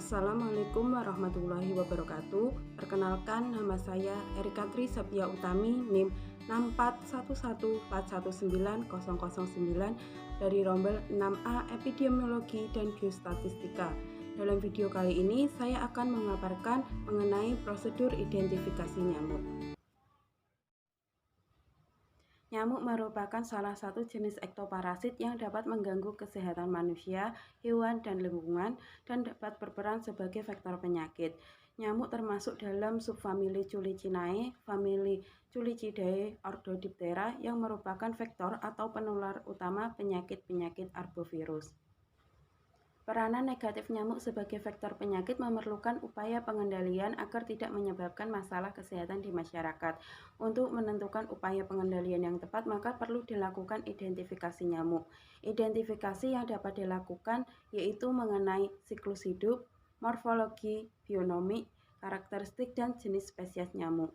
Assalamualaikum warahmatullahi wabarakatuh. Perkenalkan, nama saya Erika Tri Sepia Utami, NIM 64114190009 dari Rombel 6A Epidemiologi dan Biostatistika. Dalam video kali ini, saya akan mengabarkan mengenai prosedur identifikasi nyamuk. Nyamuk merupakan salah satu jenis ektoparasit yang dapat mengganggu kesehatan manusia, hewan, dan lingkungan, dan dapat berperan sebagai vektor penyakit. Nyamuk termasuk dalam subfamili Culicinae, famili Culicidae, ordo Diptera, yang merupakan vektor atau penular utama penyakit-penyakit arbovirus. Peranan negatif nyamuk sebagai vektor penyakit memerlukan upaya pengendalian agar tidak menyebabkan masalah kesehatan di masyarakat. Untuk menentukan upaya pengendalian yang tepat, maka perlu dilakukan identifikasi nyamuk. Identifikasi yang dapat dilakukan yaitu mengenai siklus hidup, morfologi, bionomi, karakteristik, dan jenis spesies nyamuk.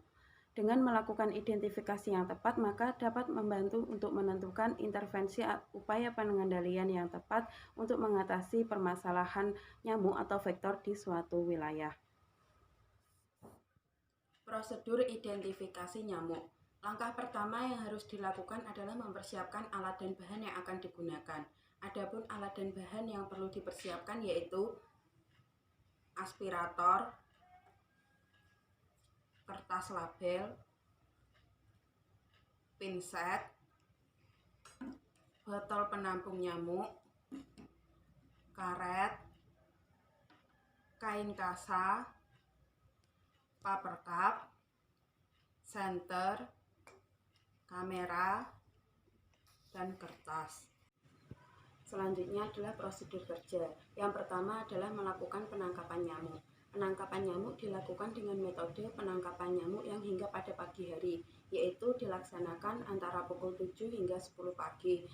Dengan melakukan identifikasi yang tepat, maka dapat membantu untuk menentukan intervensi upaya pengendalian yang tepat untuk mengatasi permasalahan nyamuk atau vektor di suatu wilayah. Prosedur identifikasi nyamuk. Langkah pertama yang harus dilakukan adalah mempersiapkan alat dan bahan yang akan digunakan. Adapun alat dan bahan yang perlu dipersiapkan yaitu aspirator, kertas label, pinset, botol penampung nyamuk, karet, kain kasa, paper cup, senter, kamera, dan kertas. Selanjutnya adalah prosedur kerja. Yang pertama adalah melakukan penangkapan nyamuk. Penangkapan nyamuk dilakukan dengan metode penangkapan nyamuk yang hingga pada pagi hari, yaitu dilaksanakan antara pukul 7 hingga 10 pagi.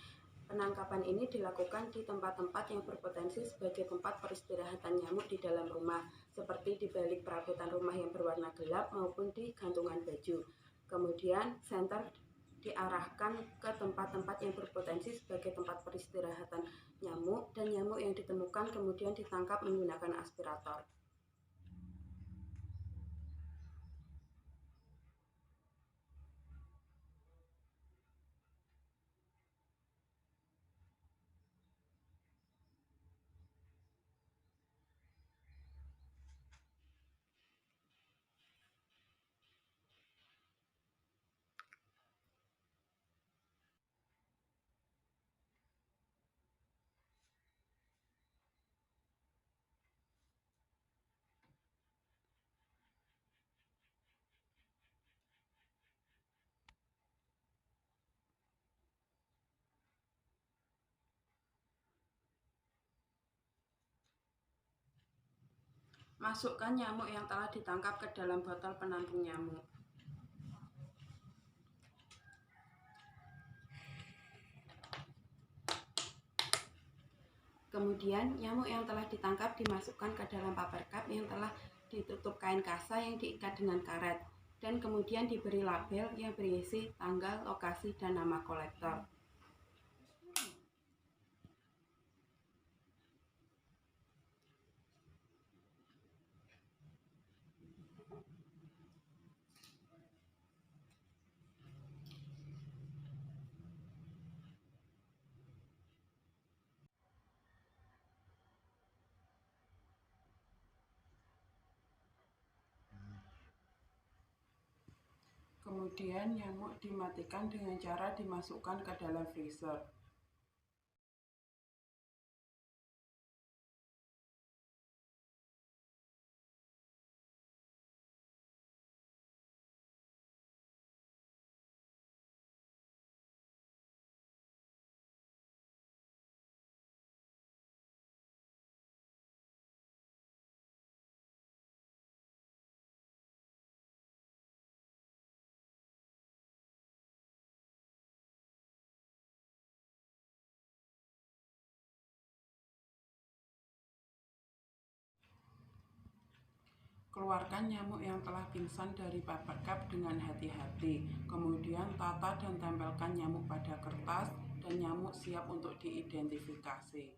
Penangkapan ini dilakukan di tempat-tempat yang berpotensi sebagai tempat peristirahatan nyamuk di dalam rumah, seperti di balik perabotan rumah yang berwarna gelap maupun di gantungan baju. Kemudian, senter diarahkan ke tempat-tempat yang berpotensi sebagai tempat peristirahatan nyamuk, dan nyamuk yang ditemukan kemudian ditangkap menggunakan aspirator. Masukkan nyamuk yang telah ditangkap ke dalam botol penampung nyamuk. Kemudian, nyamuk yang telah ditangkap dimasukkan ke dalam paper cup yang telah ditutup kain kasa yang diikat dengan karet, dan kemudian diberi label yang berisi tanggal, lokasi, dan nama kolektor. Kemudian nyamuk dimatikan dengan cara dimasukkan ke dalam freezer. Keluarkan nyamuk yang telah pingsan dari paper cup dengan hati-hati. Kemudian tata dan tempelkan nyamuk pada kertas, dan nyamuk siap untuk diidentifikasi.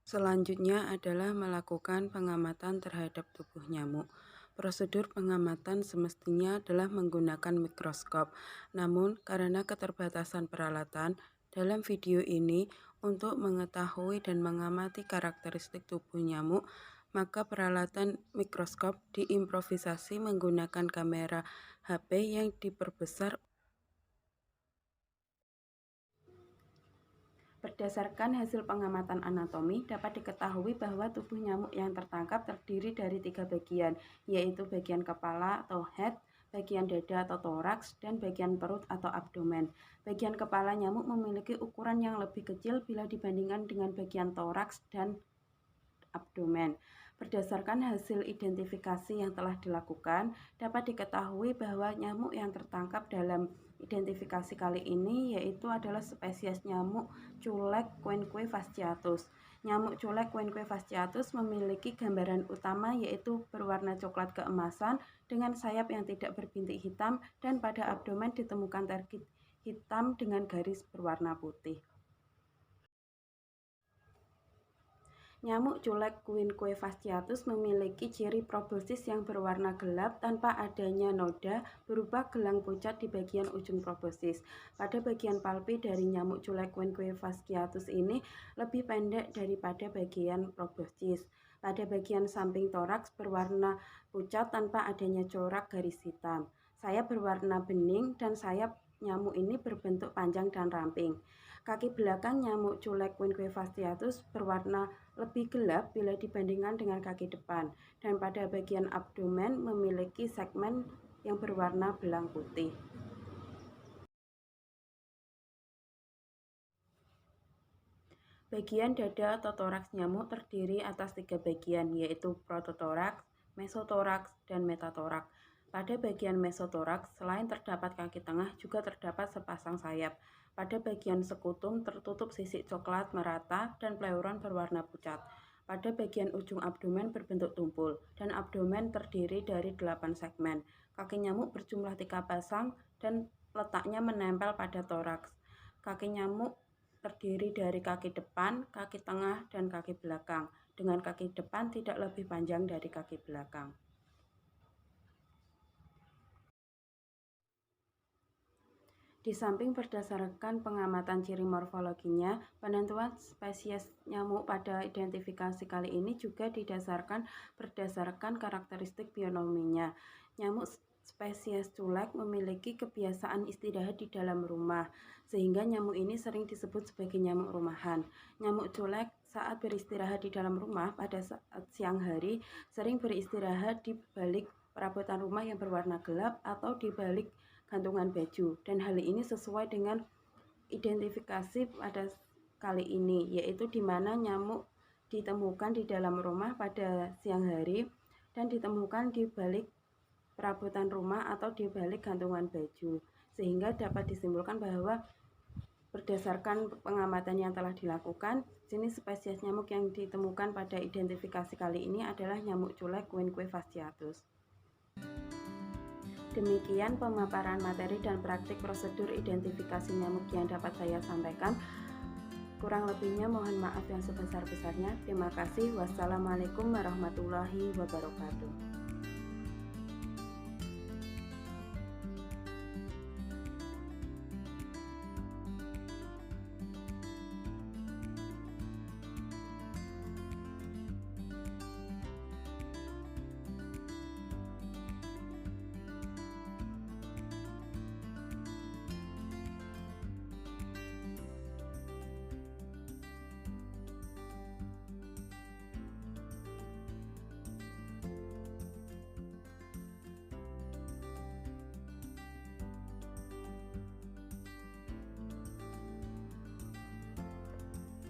Selanjutnya adalah melakukan pengamatan terhadap tubuh nyamuk. Prosedur pengamatan semestinya adalah menggunakan mikroskop. Namun, karena keterbatasan peralatan, dalam video ini untuk mengetahui dan mengamati karakteristik tubuh nyamuk, maka peralatan mikroskop diimprovisasi menggunakan kamera HP yang diperbesar. Berdasarkan hasil pengamatan anatomi, dapat diketahui bahwa tubuh nyamuk yang tertangkap terdiri dari 3 bagian, yaitu bagian kepala atau head, bagian dada atau toraks, dan bagian perut atau abdomen. Bagian kepala nyamuk memiliki ukuran yang lebih kecil bila dibandingkan dengan bagian toraks dan abdomen. Berdasarkan hasil identifikasi yang telah dilakukan, dapat diketahui bahwa nyamuk yang tertangkap dalam identifikasi kali ini yaitu adalah spesies nyamuk culek Quenque fasciatus. Nyamuk culek Quenque fasciatus memiliki gambaran utama yaitu berwarna coklat keemasan dengan sayap yang tidak berbintik hitam dan pada abdomen ditemukan tergit hitam dengan garis berwarna putih. Nyamuk culek Quenque fasciatus memiliki ciri proboscis yang berwarna gelap tanpa adanya noda berupa gelang pucat di bagian ujung proboscis. Pada bagian palpi dari nyamuk culek Quenque fasciatus ini lebih pendek daripada bagian proboscis. Pada bagian samping toraks berwarna pucat tanpa adanya corak garis hitam. Sayap berwarna bening dan sayap nyamuk ini berbentuk panjang dan ramping. Kaki belakang nyamuk culek Quenque fasciatus berwarna lebih gelap bila dibandingkan dengan kaki depan, dan pada bagian abdomen memiliki segmen yang berwarna belang putih. Bagian dada atau toraks nyamuk terdiri atas 3 bagian, yaitu prototoraks, mesotoraks, dan metatoraks. Pada bagian mesotoraks, selain terdapat kaki tengah, juga terdapat sepasang sayap. Pada bagian sekutum tertutup sisik coklat merata dan pleuron berwarna pucat. Pada bagian ujung abdomen berbentuk tumpul, dan abdomen terdiri dari 8 segmen. Kaki nyamuk berjumlah 3 pasang dan letaknya menempel pada toraks. Kaki nyamuk terdiri dari kaki depan, kaki tengah, dan kaki belakang, dengan kaki depan tidak lebih panjang dari kaki belakang. Di samping berdasarkan pengamatan ciri morfologinya, penentuan spesies nyamuk pada identifikasi kali ini juga berdasarkan karakteristik bionominya. Nyamuk spesies culek memiliki kebiasaan istirahat di dalam rumah, sehingga nyamuk ini sering disebut sebagai nyamuk rumahan. Nyamuk culek saat beristirahat di dalam rumah pada saat siang hari sering beristirahat di balik perabotan rumah yang berwarna gelap atau di balik gantungan baju, dan hal ini sesuai dengan identifikasi pada kali ini, yaitu di mana nyamuk ditemukan di dalam rumah pada siang hari dan ditemukan di balik perabotan rumah atau di balik gantungan baju, sehingga dapat disimpulkan bahwa berdasarkan pengamatan yang telah dilakukan, jenis spesies nyamuk yang ditemukan pada identifikasi kali ini adalah nyamuk culek Quenque fasciatus. Demikian pemaparan materi dan praktik prosedur identifikasi nyamuk yang dapat saya sampaikan. Kurang lebihnya mohon maaf yang sebesar-besarnya. Terima kasih. Wassalamualaikum warahmatullahi wabarakatuh.